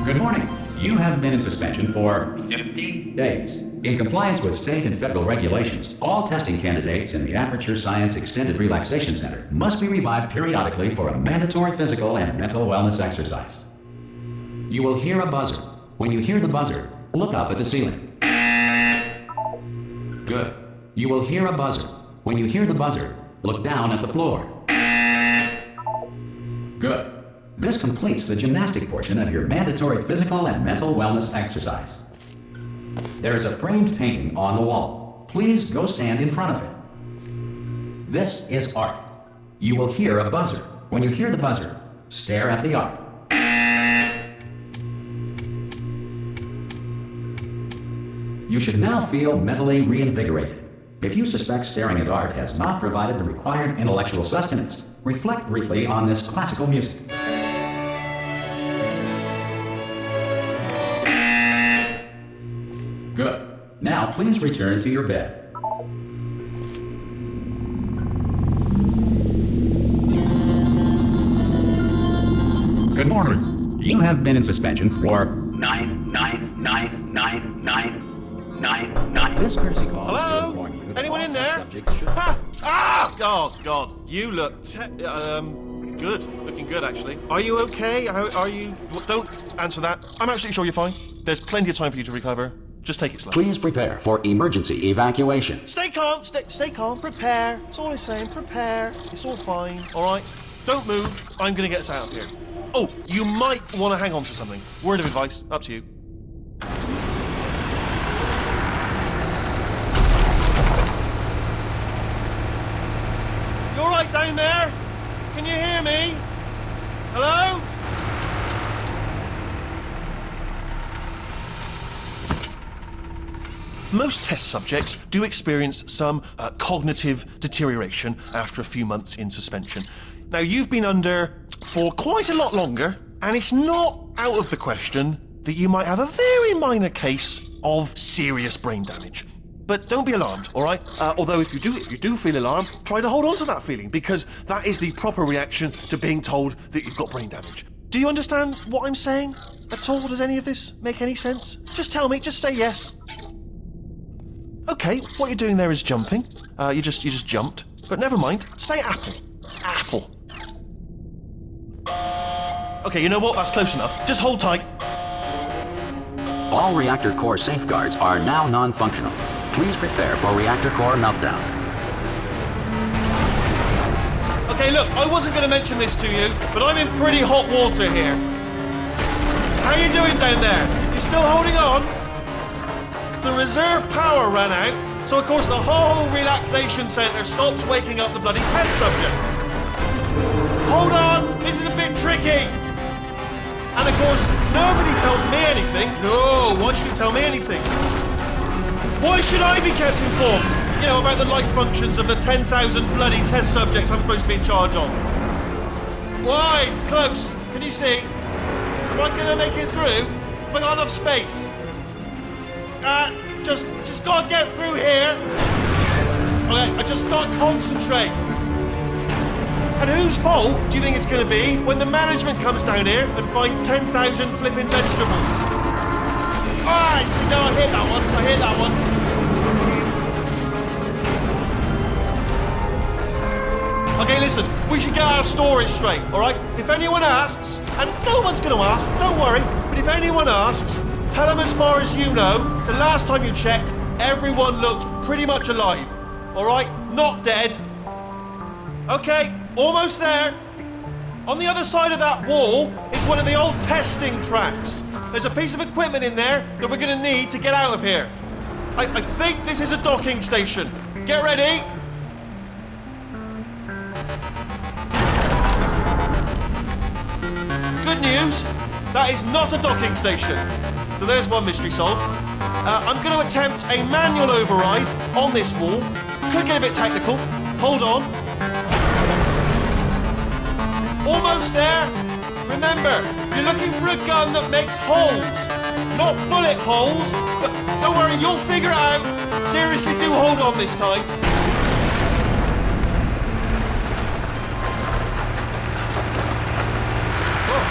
Good morning. You have been in suspension for 50 days. In compliance with state and federal regulations, all testing candidates in the Aperture Science Extended Relaxation Center must be revived periodically for a mandatory physical and mental wellness exercise. You will hear a buzzer. When you hear the buzzer, look up at the ceiling. Good. You will hear a buzzer. When you hear the buzzer, look down at the floor. Good. This completes the gymnastic portion of your mandatory physical and mental wellness exercise. There is a framed painting on the wall. Please go stand in front of it. This is art. You will hear a buzzer. When you hear the buzzer, stare at the art. You should now feel mentally reinvigorated. If you suspect staring at art has not provided the required intellectual sustenance, reflect briefly on this classical music. Good. Now please return to your bed. Good morning. You have been in suspension for 9999999. This courtesy call. Hello? Anyone in there? Oh, God. You look good. Looking good, actually. Are you okay? Are you... Don't answer that. I'm absolutely sure you're fine. There's plenty of time for you to recover. Just take it slow. Please prepare for emergency evacuation. Stay calm. Stay calm. Prepare. That's all I'm saying. Prepare. It's all fine. All right? Don't move. I'm going to get us out of here. Oh, you might want to hang on to something. Word of advice. Up to you. You all right down there? Can you hear me? Hello? Most test subjects do experience some cognitive deterioration after a few months in suspension. Now, you've been under for quite a lot longer, and it's not out of the question that you might have a very minor case of serious brain damage. But don't be alarmed, all right? Although if you do feel alarmed, try to hold on to that feeling, because that is the proper reaction to being told that you've got brain damage. Do you understand what I'm saying at all? Does any of this make any sense? Just tell me, just say yes. Okay, what you're doing there is jumping. You just jumped. But never mind. Say apple. Apple. Okay, you know what? That's close enough. Just hold tight. All reactor core safeguards are now non-functional. Please prepare for reactor core meltdown. Okay, look, I wasn't going to mention this to you, but I'm in pretty hot water here. How you doing down there? You still holding on? The reserve power ran out, so of course the whole relaxation centre stops waking up the bloody test subjects. Hold on, this is a bit tricky. And of course, nobody tells me anything. No, why should you tell me anything? Why should I be kept informed? You know, about the life functions of the 10,000 bloody test subjects I'm supposed to be in charge of. Why? It's close. Can you see? Am I going to make it through? Have I got enough space? Just gotta get through here. Okay, I just gotta concentrate. And whose fault do you think it's gonna be when the management comes down here and finds 10,000 flipping vegetables? Alright, see, no, I hear that one. Okay, listen, we should get our story straight, alright? If anyone asks, and no one's gonna ask, don't worry, but if anyone asks, tell them as far as you know, the last time you checked, everyone looked pretty much alive. Alright? Not dead. Okay, almost there. On the other side of that wall is one of the old testing tracks. There's a piece of equipment in there that we're going to need to get out of here. I think this is a docking station. Get ready. Good news, that is not a docking station. So there's one mystery solved. I'm going to attempt a manual override on this wall. Could get a bit technical. Hold on. Almost there. Remember, you're looking for a gun that makes holes. Not bullet holes, but don't worry, you'll figure it out. Seriously, do hold on this time. Oh,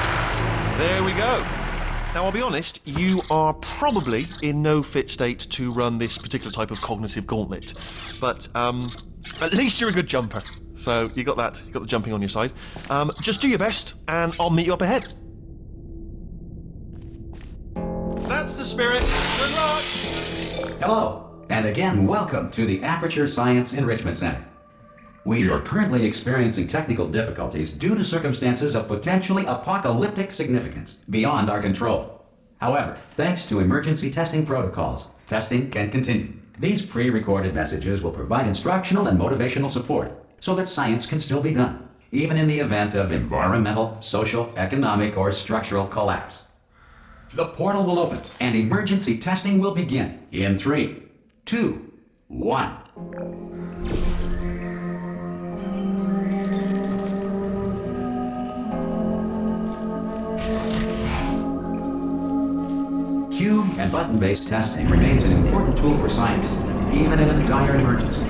there we go. Now, I'll be honest, you are probably in no fit state to run this particular type of cognitive gauntlet. But, at least you're a good jumper. So, you got that. You got the jumping on your side. Just do your best, and I'll meet you up ahead. That's the spirit. Good luck! Hello, and again, welcome to the Aperture Science Enrichment Center. We are currently experiencing technical difficulties due to circumstances of potentially apocalyptic significance beyond our control. However, thanks to emergency testing protocols, testing can continue. These pre-recorded messages will provide instructional and motivational support so that science can still be done, even in the event of environmental, social, economic, or structural collapse. The portal will open and emergency testing will begin in 3, 2, 1. Cube and button-based testing remains an important tool for science, even in a dire emergency.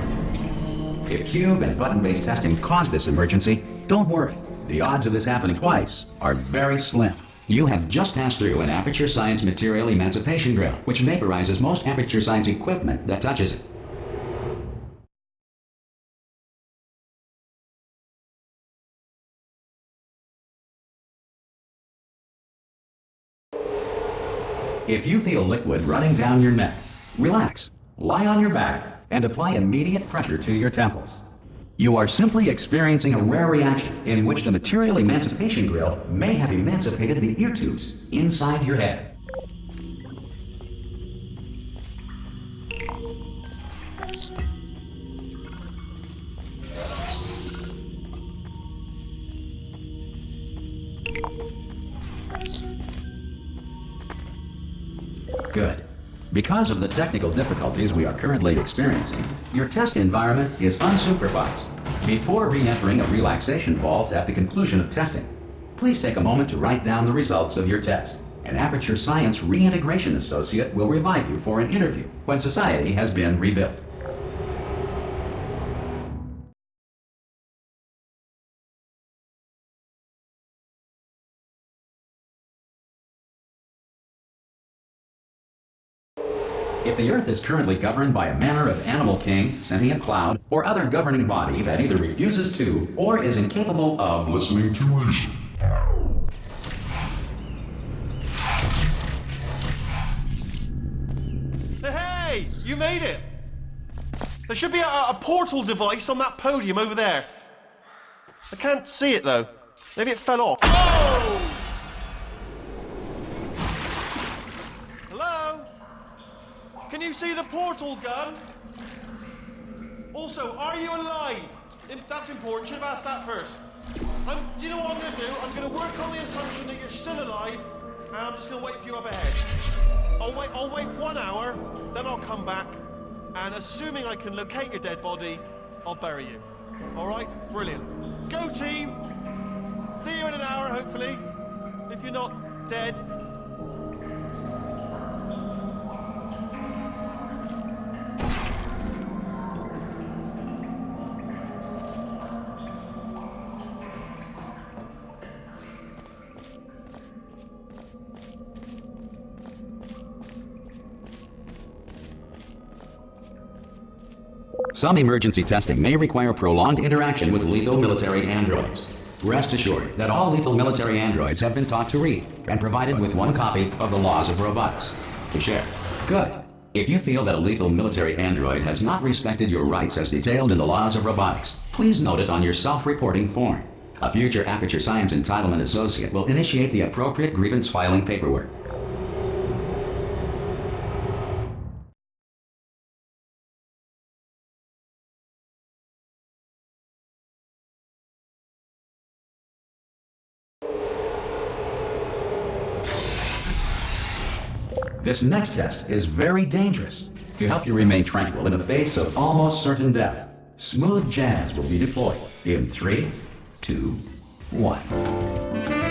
If cube and button-based testing caused this emergency, don't worry. The odds of this happening twice are very slim. You have just passed through an Aperture Science material emancipation drill, which vaporizes most Aperture Science equipment that touches it. If you feel liquid running down your neck, relax, lie on your back, and apply immediate pressure to your temples. You are simply experiencing a rare reaction in which the material emancipation grill may have emancipated the ear tubes inside your head. Good. Because of the technical difficulties we are currently experiencing, your test environment is unsupervised. Before re-entering a relaxation vault at the conclusion of testing, please take a moment to write down the results of your test. An Aperture Science Reintegration Associate will revive you for an interview when society has been rebuilt. If the Earth is currently governed by a manner of animal king, sentient cloud, or other governing body that either refuses to or is incapable of listening to reason. Hey! You made it! There should be a portal device on that podium over there. I can't see it though. Maybe it fell off. Oh! Hello? Can you see the portal gun? Also, are you alive? That's important. Should have asked that first. Do you know what I'm going to do? I'm going to work on the assumption that you're still alive, and I'm just going to wait for you up ahead. I'll wait 1 hour, then I'll come back, and assuming I can locate your dead body, I'll bury you. All right? Brilliant. Go, team. See you in an hour, hopefully. If you're not dead. Some emergency testing may require prolonged interaction with lethal military androids. Rest assured that all lethal military androids have been taught to read and provided with 1 copy of the Laws of Robotics to share. Good. If you feel that a lethal military android has not respected your rights as detailed in the Laws of Robotics, please note it on your self-reporting form. A future Aperture Science Entitlement Associate will initiate the appropriate grievance filing paperwork. This next test is very dangerous. To help you remain tranquil in the face of almost certain death, smooth jazz will be deployed in 3, 2, 1.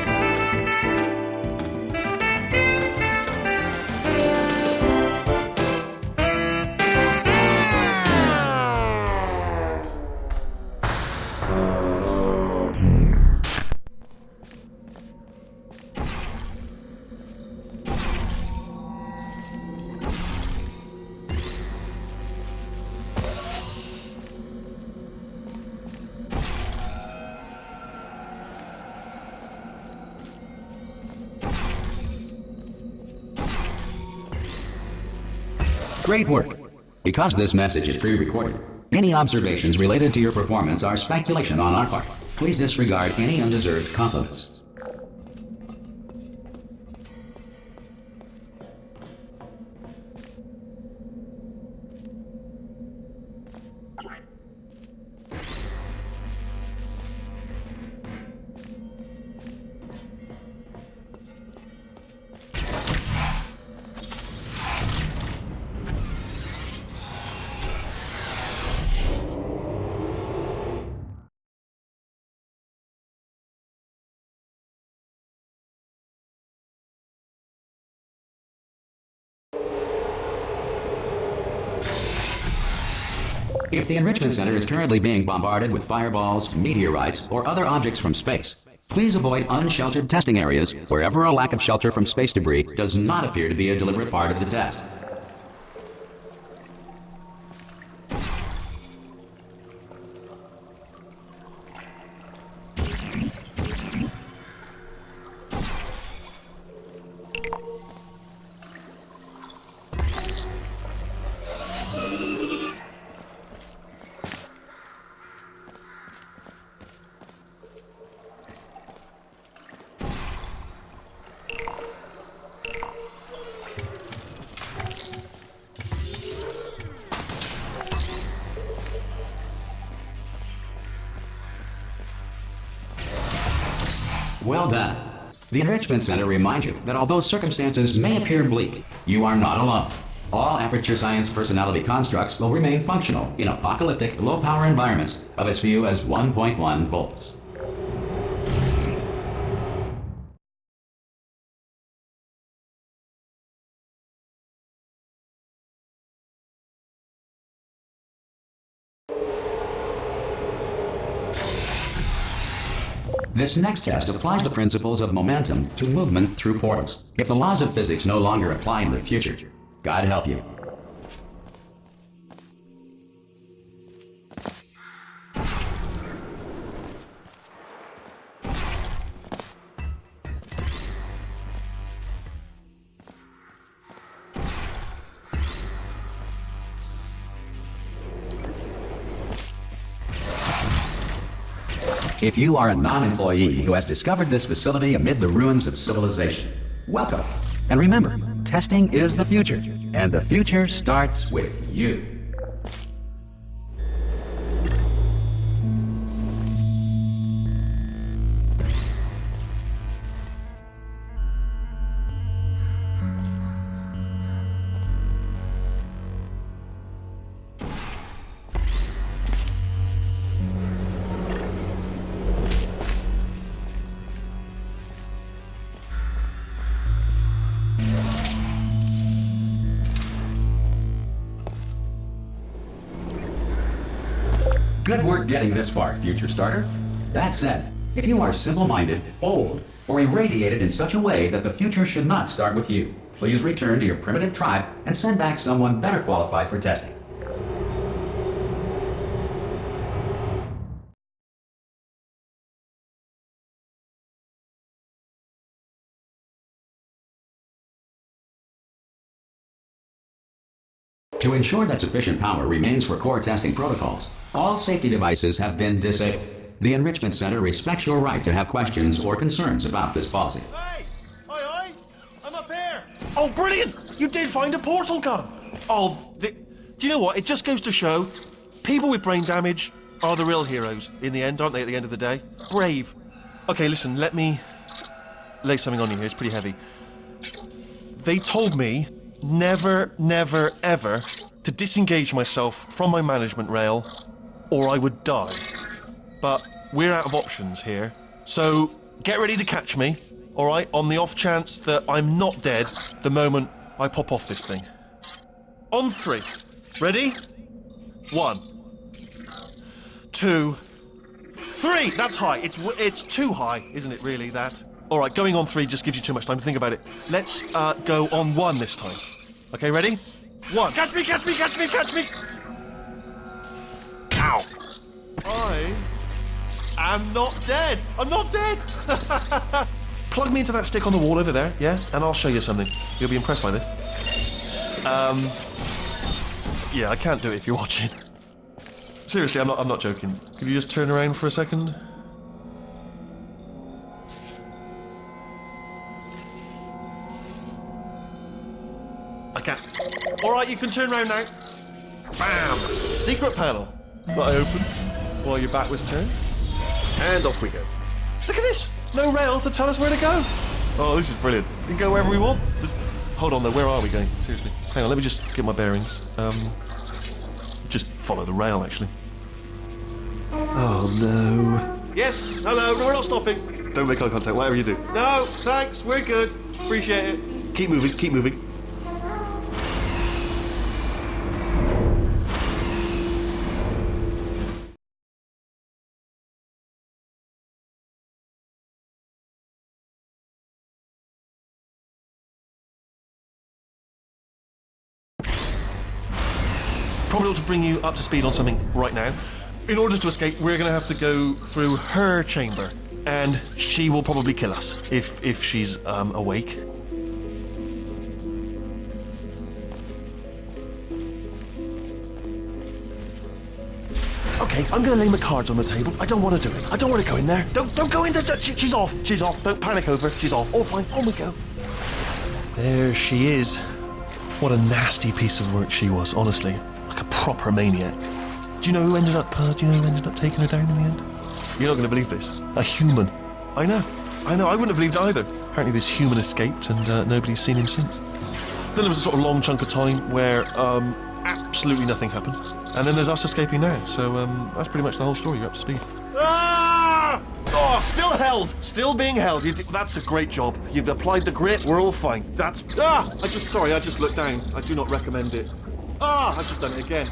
Great work. Because this message is pre-recorded, any observations related to your performance are speculation on our part. Please disregard any undeserved compliments. If the Enrichment Center is currently being bombarded with fireballs, meteorites, or other objects from space, please avoid unsheltered testing areas wherever a lack of shelter from space debris does not appear to be a deliberate part of the test. Well done. The Enrichment Center reminds you that although circumstances may appear bleak, you are not alone. All Aperture Science personality constructs will remain functional in apocalyptic, low-power environments of as few as 1.1 volts. This next test applies the principles of momentum to movement through portals. If the laws of physics no longer apply in the future, God help you. If you are a non-employee who has discovered this facility amid the ruins of civilization, welcome. And remember, testing is the future, and the future starts with you. Good work getting this far, future starter. That said, if you are simple-minded, old, or irradiated in such a way that the future should not start with you, please return to your primitive tribe and send back someone better qualified for testing. To ensure that sufficient power remains for core testing protocols, all safety devices have been disabled. The Enrichment Center respects your right to have questions or concerns about this policy. Hey! Aye, I'm up here! Oh, brilliant! You did find a portal gun! Oh, do you know what? It just goes to show, people with brain damage are the real heroes in the end, aren't they, at the end of the day? Brave. Okay, listen, let me lay something on you here. It's pretty heavy. They told me never, never, ever to disengage myself from my management rail or I would die. But we're out of options here. So get ready to catch me, all right, on the off chance that I'm not dead the moment I pop off this thing. On 3. Ready? 1, 2, 3. That's high. It's too high, isn't it, really, that? All right, going on 3 just gives you too much time to think about it. Let's go on 1 this time. Okay, ready? 1. Catch me, catch me, catch me, catch me! Ow! I am not dead. I'm not dead. Plug me into that stick on the wall over there, yeah? And I'll show you something. You'll be impressed by this. Yeah, I can't do it if you're watching. Seriously, I'm not joking. Could you just turn around for a second? I can't. Alright, you can turn around now. Bam! Secret panel that I opened while your back was turned. And off we go. Look at this! No rail to tell us where to go. Oh, this is brilliant. We can go wherever we want. Hold on though, where are we going? Seriously. Hang on, let me just get my bearings. Just follow the rail, actually. Oh no. Yes, hello, we're not stopping. Don't make eye contact, whatever you do. No, thanks, we're good. Appreciate it. Keep moving, keep moving. Probably ought to bring you up to speed on something right now. In order to escape, we're going to have to go through her chamber, and she will probably kill us if she's awake. Okay, I'm going to lay my cards on the table. I don't want to do it. I don't want to go in there. Don't go in there. She's off. She's off. Don't panic over. She's off. All fine. On we go. There she is. What a nasty piece of work she was, honestly. Like a proper maniac. Do you know who ended up taking her down in the end? You're not going to believe this. A human. I know. I wouldn't have believed either. Apparently this human escaped and nobody's seen him since. Then there was a sort of long chunk of time where absolutely nothing happened. And then there's us escaping now. So that's pretty much the whole story. You're up to speed. Ah! Oh, still held. Still being held. That's a great job. You've applied the grit. We're all fine. That's... Ah! I just looked down. I do not recommend it. Ah! I've just done it again.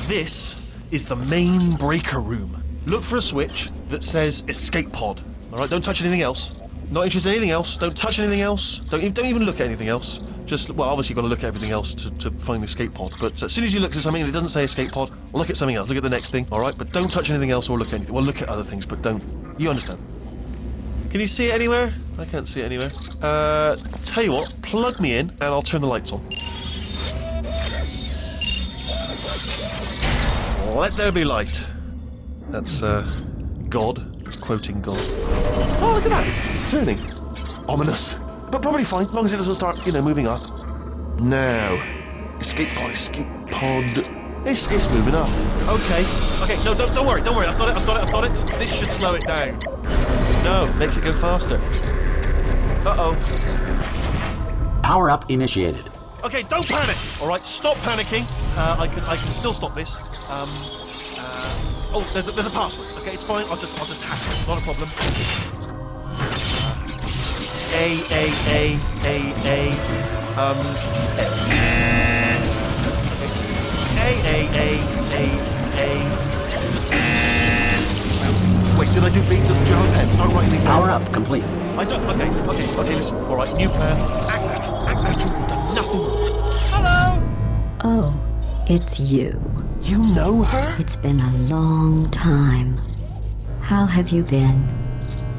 This is the main breaker room. Look for a switch that says escape pod. All right, don't touch anything else. Not interested in anything else. Don't touch anything else. Don't even look at anything else. Just, well, obviously you've got to look at everything else to find the escape pod. But as soon as you look at something and it doesn't say escape pod, look at something else. Look at the next thing, all right? But don't touch anything else or look at anything. Well, look at other things, but don't. You understand? Can you see it anywhere? I can't see it anywhere. Tell you what, plug me in and I'll turn the lights on. Let there be light. That's, God. Just quoting God. Oh, look at that. It's turning. Ominous. But probably fine, as long as it doesn't start, moving up. Now. Escape pod. It's moving up. Okay, no, don't worry. I've got it. This should slow it down. No, makes it go faster. Uh-oh. Power up initiated. Okay, don't panic. All right, stop panicking. I can still stop this. Oh, there's a password. Okay, it's fine. I'll just hack it. Not a problem. Wait, did I do B? Did you have a pen? Start writing these down. Power up complete. I don't. Okay, listen. All right, new plan. Act natural. You've done nothing wrong. Hello. Oh, it's you. You know her? It's been a long time. How have you been?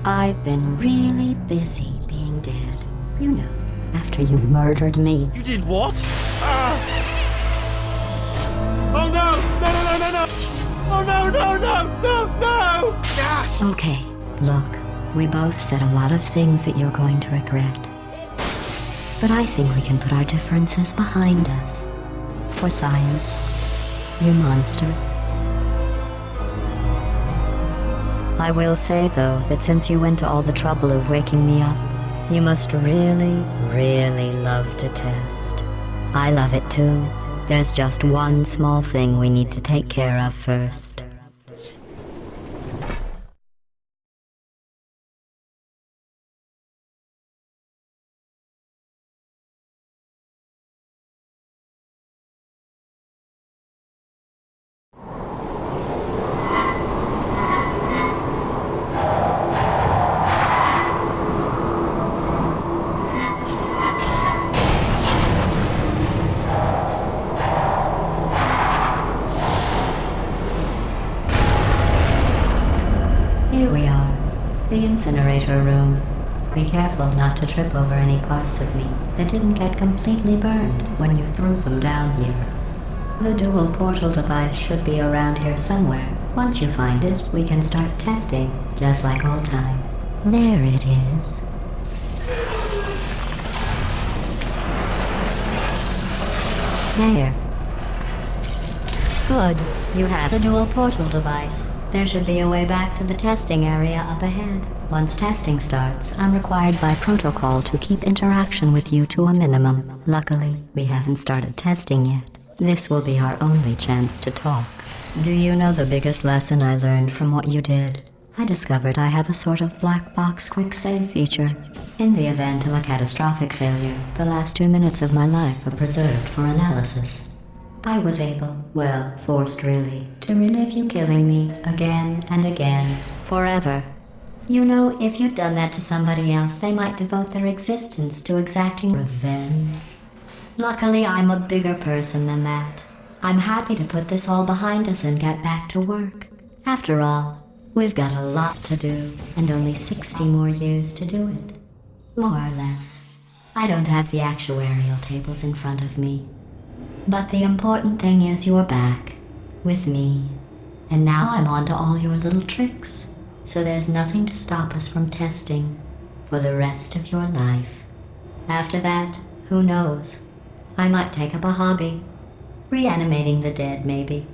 I've been really busy being dead. You know, after you murdered me. You did what? Ah! Oh no! No! Oh no! Ah! Okay, look, we both said a lot of things that you're going to regret. But I think we can put our differences behind us. For science, you monster. I will say, though, that since you went to all the trouble of waking me up, you must really, really love to test. I love it too. There's just one small thing we need to take care of first. Here we are, the incinerator room. Be careful not to trip over any parts of me that didn't get completely burned when you threw them down here. The dual portal device should be around here somewhere. Once you find it, we can start testing, just like old times. There it is. There. Good. You have the dual portal device. There should be a way back to the testing area up ahead. Once testing starts, I'm required by protocol to keep interaction with you to a minimum. Luckily, we haven't started testing yet. This will be our only chance to talk. Do you know the biggest lesson I learned from what you did? I discovered I have a sort of black box quick save feature. In the event of a catastrophic failure, the last 2 minutes of my life are preserved for analysis. I was able, well, forced really, to relive you killing me again and again, forever. You know, if you'd done that to somebody else, they might devote their existence to exacting revenge. Luckily, I'm a bigger person than that. I'm happy to put this all behind us and get back to work. After all, we've got a lot to do, and only 60 more years to do it. More or less. I don't have the actuarial tables in front of me. But the important thing is you're back, with me. And now I'm on to all your little tricks, so there's nothing to stop us from testing for the rest of your life. After that, who knows? I might take up a hobby. Reanimating the dead, maybe.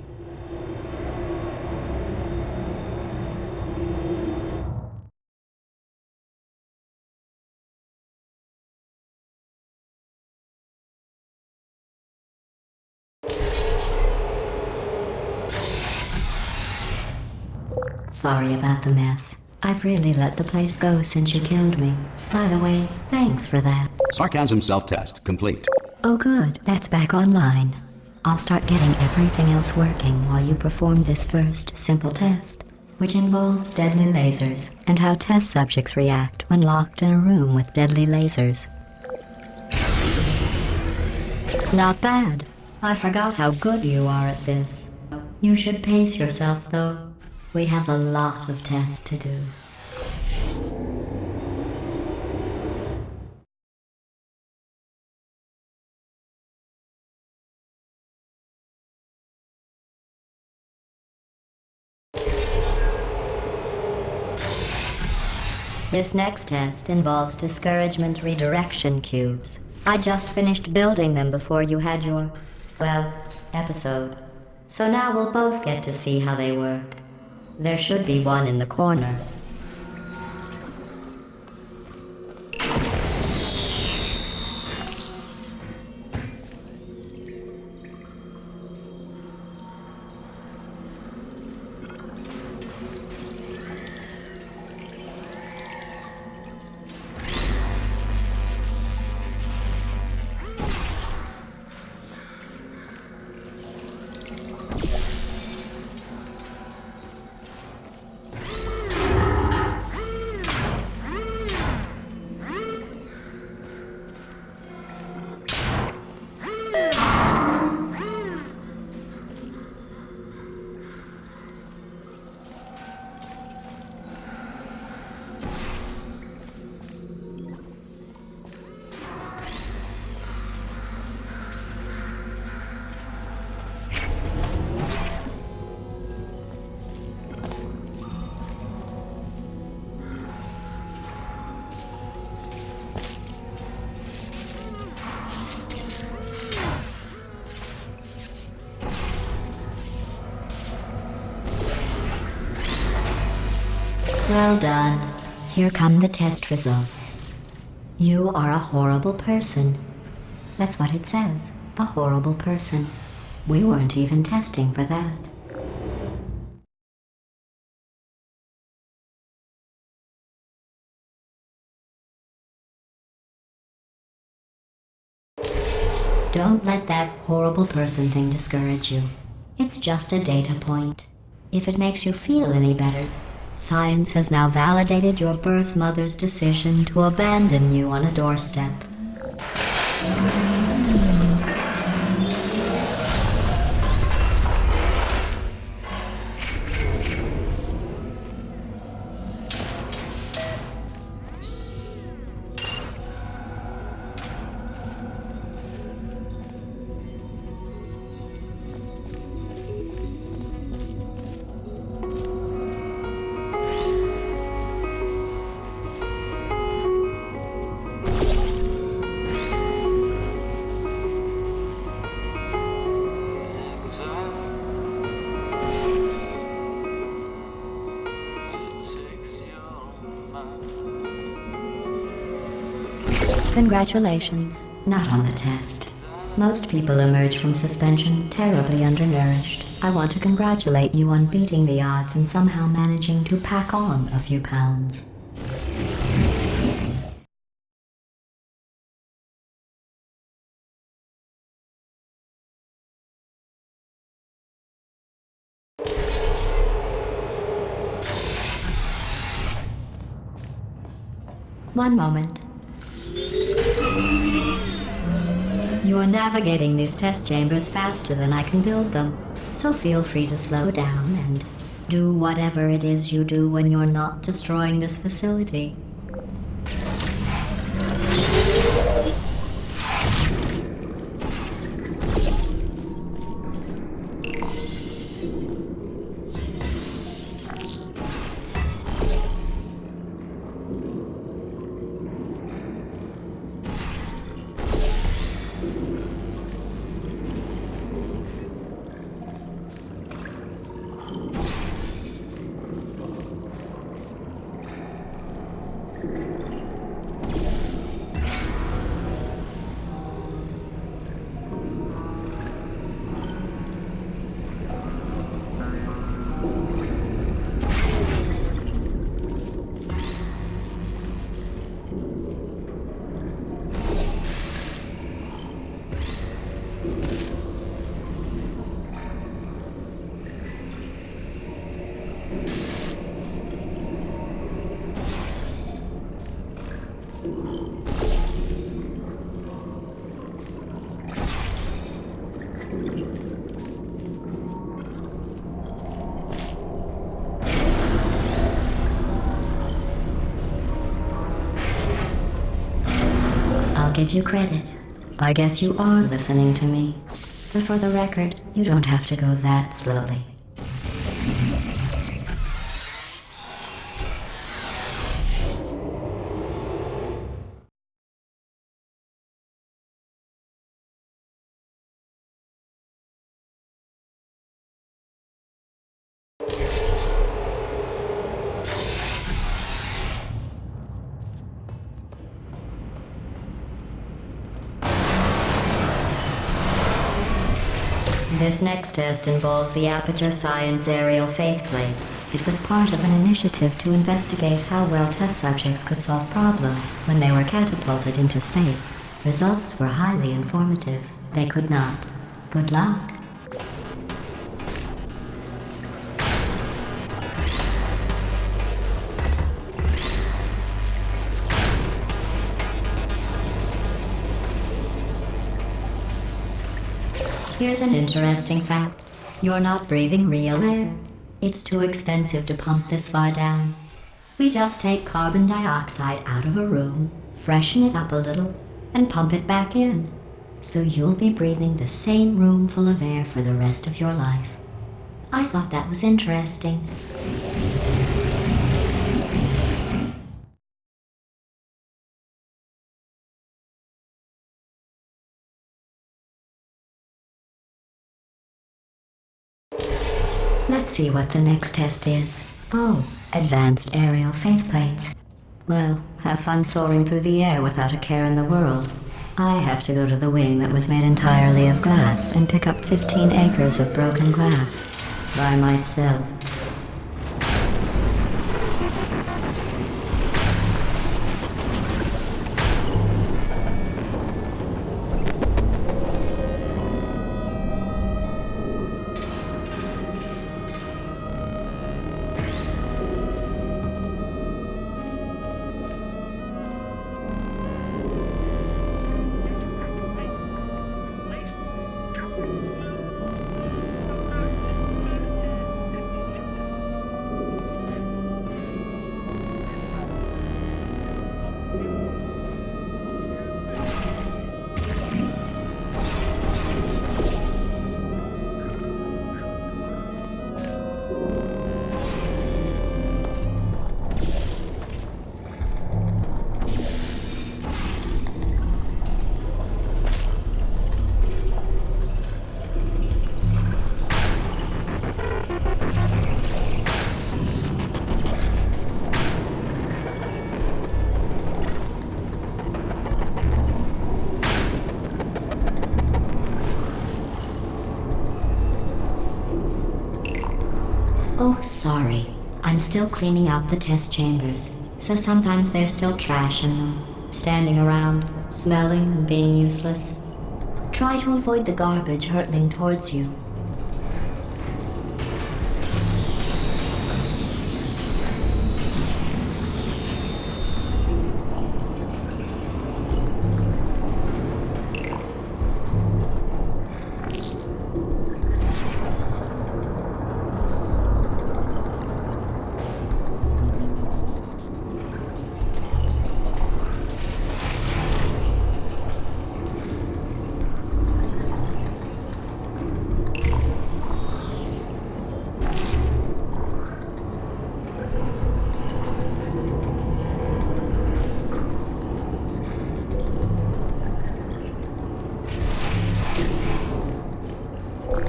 Sorry about the mess. I've really let the place go since you killed me. By the way, thanks for that. Sarcasm self-test complete. Oh good, that's back online. I'll start getting everything else working while you perform this first, simple test, which involves deadly lasers, and how test subjects react when locked in a room with deadly lasers. Not bad. I forgot how good you are at this. You should pace yourself, though. We have a lot of tests to do. This next test involves discouragement redirection cubes. I just finished building them before you had your, well, episode. So now we'll both get to see how they work. There should be one in the corner. Well done. Here come the test results. You are a horrible person. That's what it says. A horrible person. We weren't even testing for that. Don't let that horrible person thing discourage you. It's just a data point. If it makes you feel any better, science has now validated your birth mother's decision to abandon you on a doorstep. Congratulations. Not on the test. Most people emerge from suspension terribly undernourished. I want to congratulate you on beating the odds and somehow managing to pack on a few pounds. One moment. You are navigating these test chambers faster than I can build them, so feel free to slow down and do whatever it is you do when you're not destroying this facility. I'll give you credit. I guess you are listening to me. But for the record, you don't have to go that slowly. This next test involves the Aperture Science Aerial Faceplate. It was part of an initiative to investigate how well test subjects could solve problems when they were catapulted into space. Results were highly informative. They could not. Good luck. Here's an interesting fact. You're not breathing real air. It's too expensive to pump this far down. We just take carbon dioxide out of a room, freshen it up a little, and pump it back in. So you'll be breathing the same room full of air for the rest of your life. I thought that was interesting. Let's see what the next test is. Oh, advanced aerial faceplates. Well, have fun soaring through the air without a care in the world. I have to go to the wing that was made entirely of glass and pick up 15 acres of broken glass. By myself. Oh, sorry. I'm still cleaning out the test chambers, so sometimes there's still trash in them, standing around, smelling and being useless. Try to avoid the garbage hurtling towards you.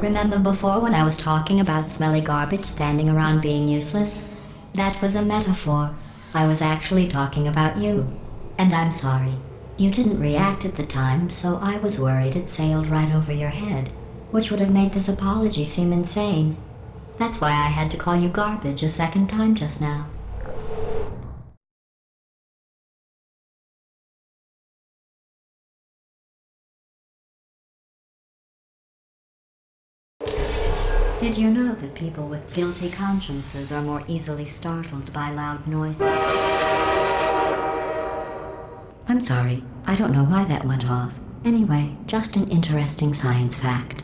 Remember before when I was talking about smelly garbage standing around being useless? That was a metaphor. I was actually talking about you. And I'm sorry. You didn't react at the time, so I was worried it sailed right over your head, which would have made this apology seem insane. That's why I had to call you garbage a second time just now. Did you know that people with guilty consciences are more easily startled by loud noises? I'm sorry, I don't know why that went off. Anyway, just an interesting science fact.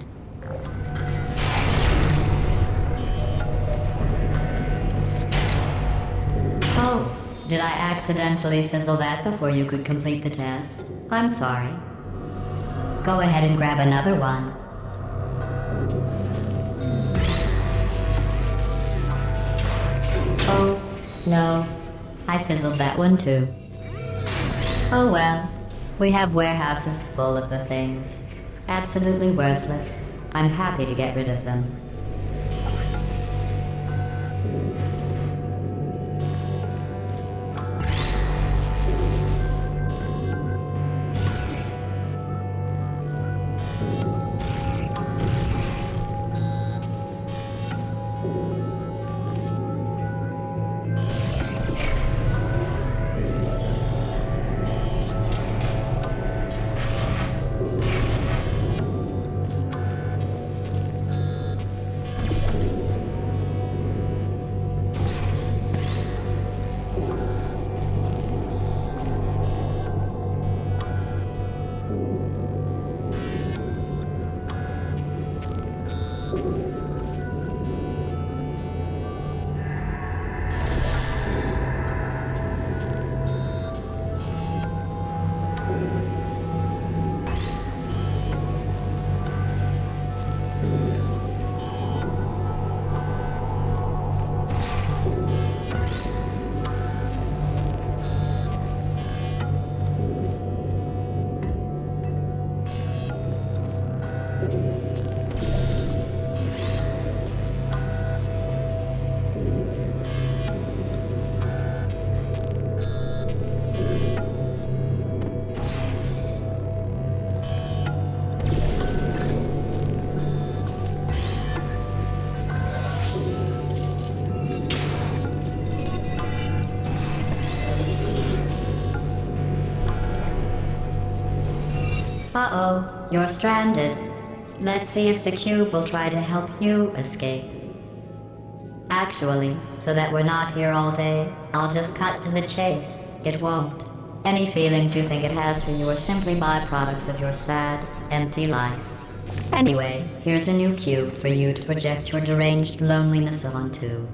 Oh, did I accidentally fizzle that before you could complete the test? I'm sorry. Go ahead and grab another one. Oh, no. I fizzled that one too. Oh well. We have warehouses full of the things. Absolutely worthless. I'm happy to get rid of them. Uh-oh, you're stranded. Let's see if the cube will try to help you escape. Actually, so that we're not here all day, I'll just cut to the chase. It won't. Any feelings you think it has for you are simply byproducts of your sad, empty life. Anyway, here's a new cube for you to project your deranged loneliness onto.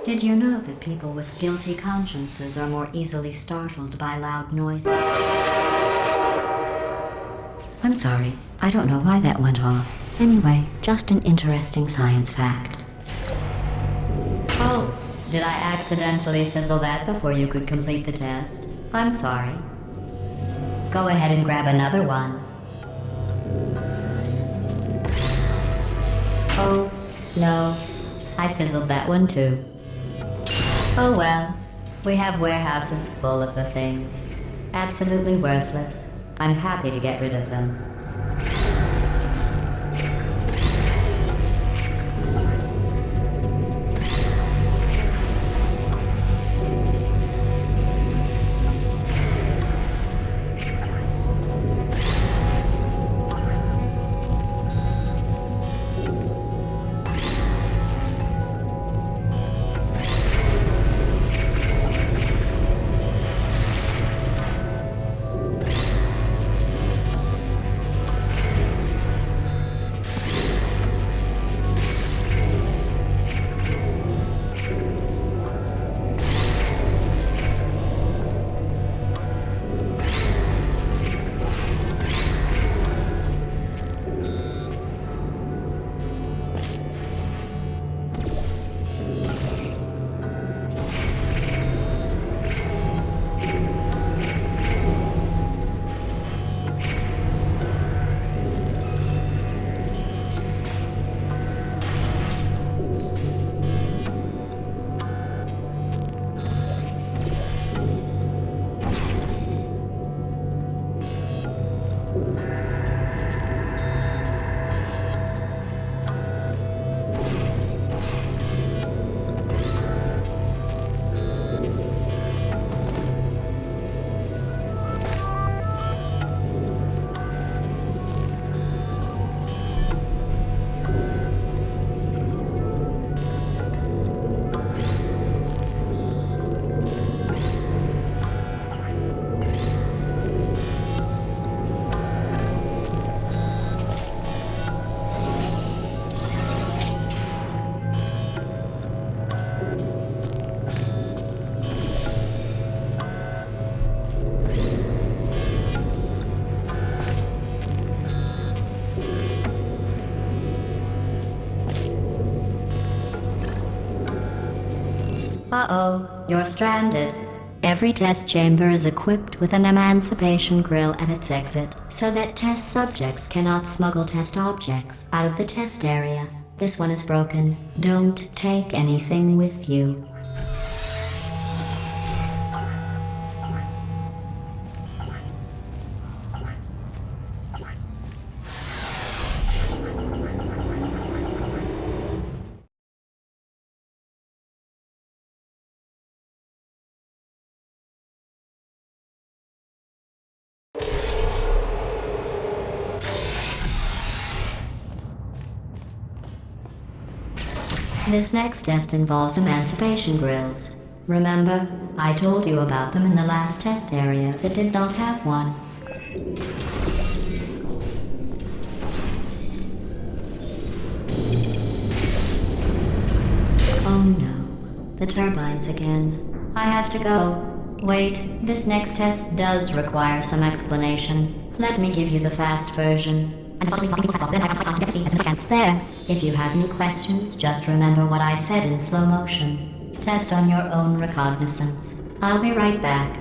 Did you know that people with guilty consciences are more easily startled by loud noises? I'm sorry, I don't know why that went off. Anyway, just an interesting science fact. Oh, did I accidentally fizzle that before you could complete the test? I'm sorry. Go ahead and grab another one. Oh, no. I fizzled that one too. Oh well. We have warehouses full of the things. Absolutely worthless. I'm happy to get rid of them. Uh-oh, you're stranded. Every test chamber is equipped with an emancipation grill at its exit, so that test subjects cannot smuggle test objects out of the test area. This one is broken. Don't take anything with you. This next test involves emancipation grills. Remember, I told you about them in the last test area that did not have one. Oh no, the turbines again. I have to go. Wait, this next test does require some explanation. Let me give you the fast version. There. If you have any questions, just remember what I said in slow motion. Test on your own recognizance. I'll be right back.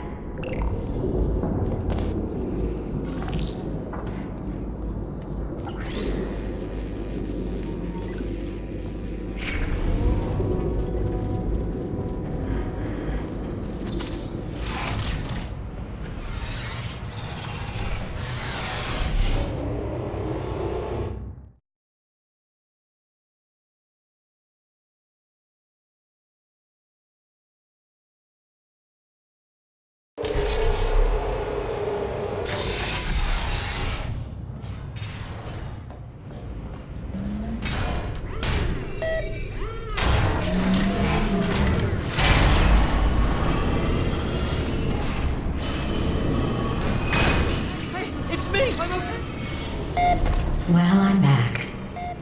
Well, I'm back.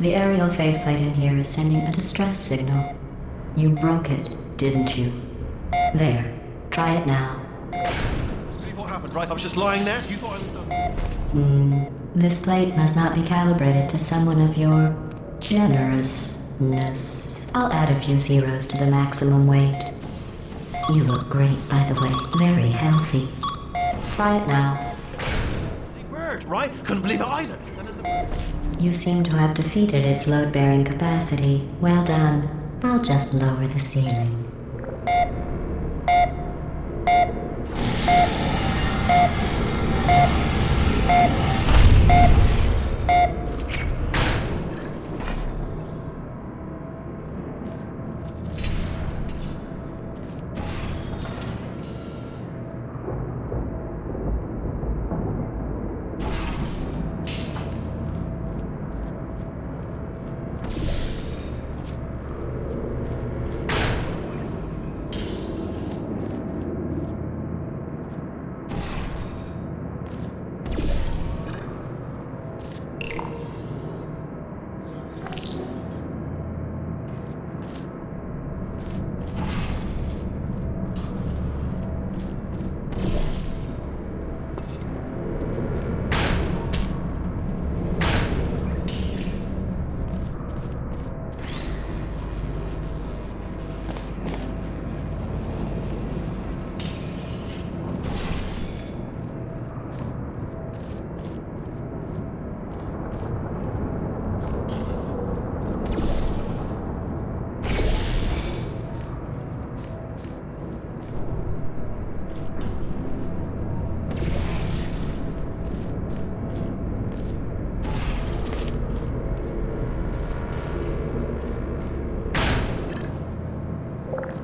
The aerial faith plate in here is sending a distress signal. You broke it. didn't you? There, try it now. Believe what happened, right? I was just lying there. You thought I was done. This plate must not be calibrated to someone of your generousness. I'll add a few zeros to the maximum weight. You look great, by the way. Very healthy. Try it now. Hey, bird, right? Couldn't believe it either. And then the... You seem to have defeated its load-bearing capacity. Well done. I'll just lower the ceiling.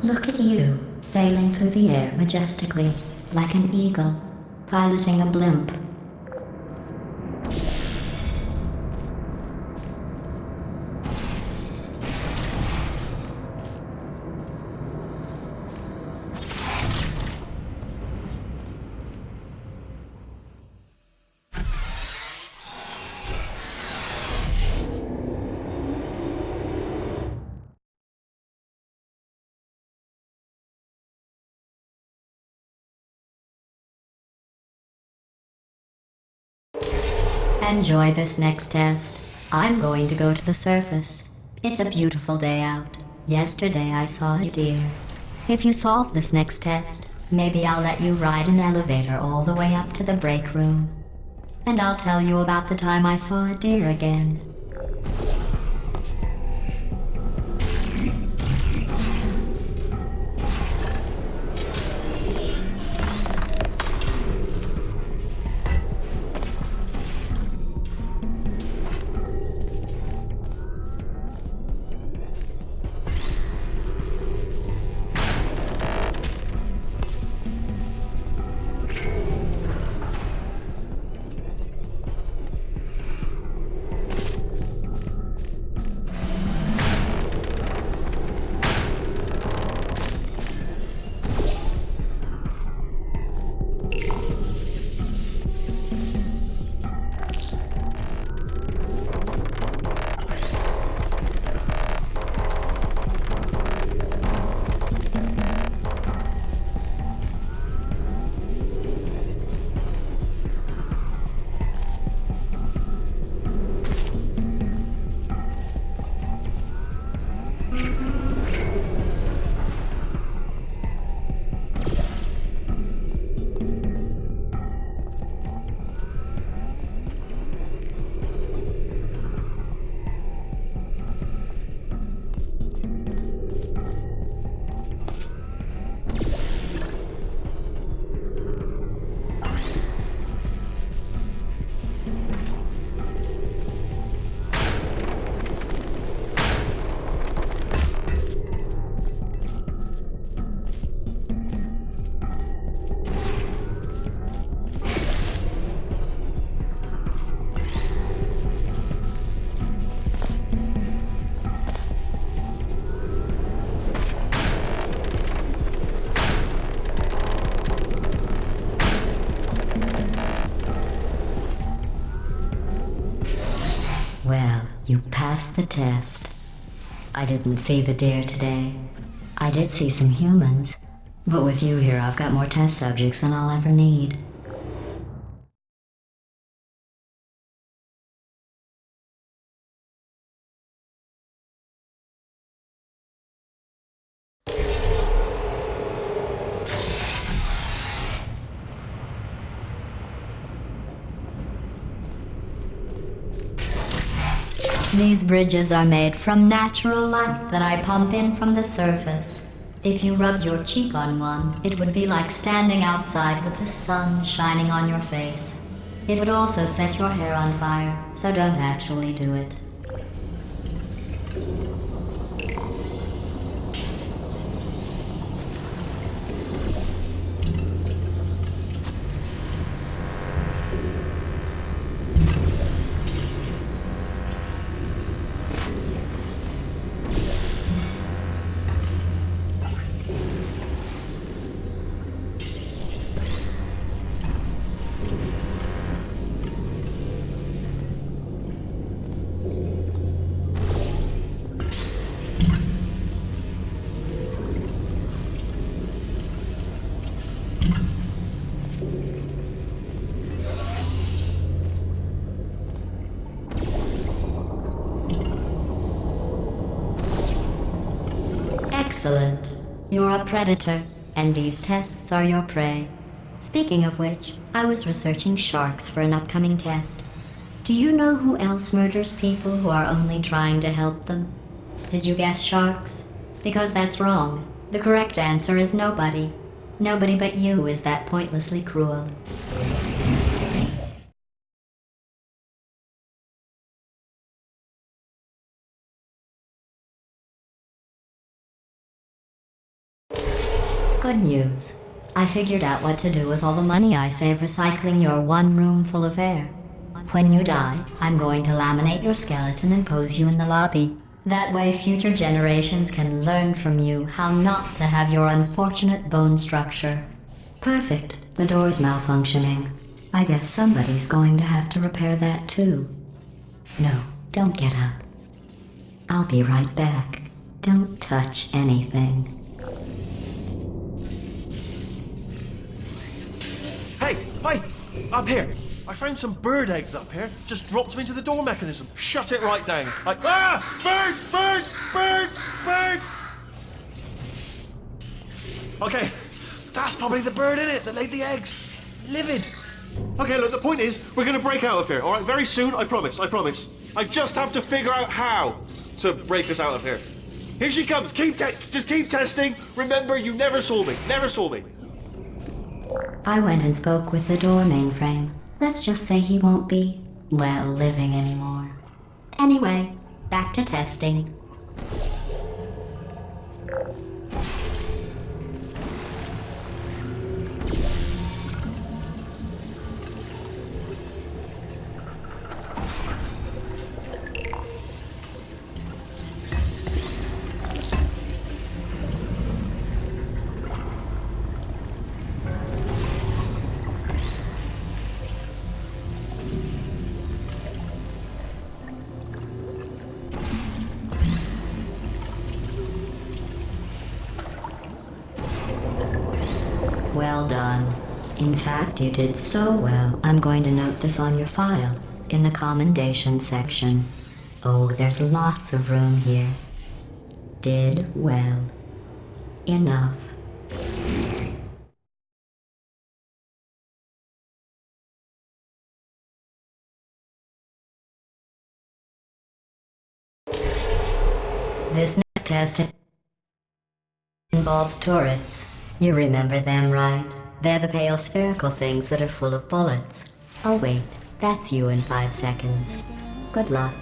Look at you, sailing through the air majestically, like an eagle, piloting a blimp. Enjoy this next test. I'm going to go to the surface. It's a beautiful day out. Yesterday I saw a deer. If you solve this next test, maybe I'll let you ride an elevator all the way up to the break room. And I'll tell you about the time I saw a deer again. Well, you passed the test. I didn't see the deer today, I did see some humans, but with you here, I've got more test subjects than I'll ever need. These bridges are made from natural light that I pump in from the surface. If you rubbed your cheek on one, it would be like standing outside with the sun shining on your face. It would also set your hair on fire, so don't actually do it. Excellent. You're a predator, and these tests are your prey. Speaking of which, I was researching sharks for an upcoming test. Do you know who else murders people who are only trying to help them? Did you guess sharks? Because that's wrong. The correct answer is nobody. Nobody but you is that pointlessly cruel. Good news. I figured out what to do with all the money I save recycling your one room full of air. When you die, I'm going to laminate your skeleton and pose you in the lobby. That way future generations can learn from you how not to have your unfortunate bone structure. Perfect. The door's malfunctioning. I guess somebody's going to have to repair that too. No, don't get up. I'll be right back. Don't touch anything. Hey, up here. I found some bird eggs up here. Just dropped them into the door mechanism. Shut it right down. Like, bird! Okay, that's probably the bird in it that laid the eggs. Livid. Okay, look, the point is, we're gonna break out of here, all right? Very soon, I promise. I just have to figure out how to break us out of here. Here she comes. Just keep testing. Remember, you never saw me. I went and spoke with the door mainframe. Let's just say he won't be, well, living anymore. Anyway, back to testing. Well done. In fact, you did so well, I'm going to note this on your file, in the commendation section. Oh, there's lots of room here. Did well. Enough. This next test involves turrets. You remember them, right? They're the pale spherical things that are full of bullets. Oh wait, that's you in 5 seconds. Good luck.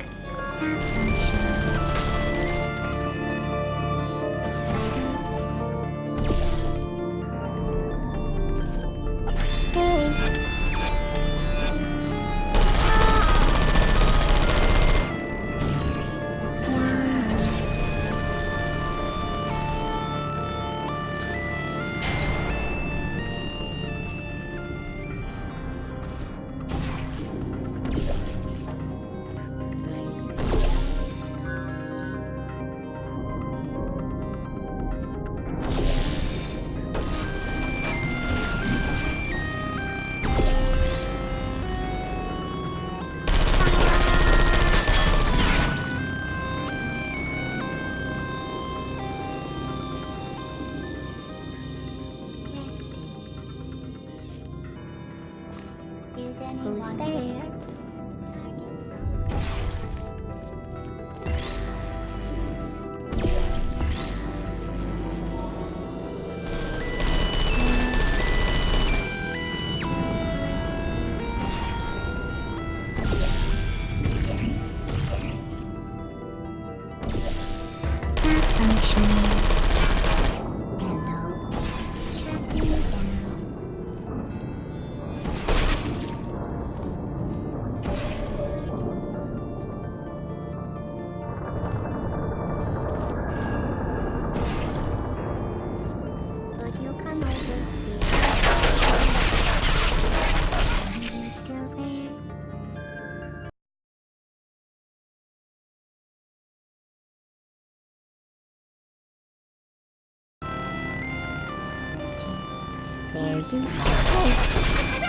Who's there? Malfunctioning. Hello. Shutting down. Would you come over here? Are you still there? There you go.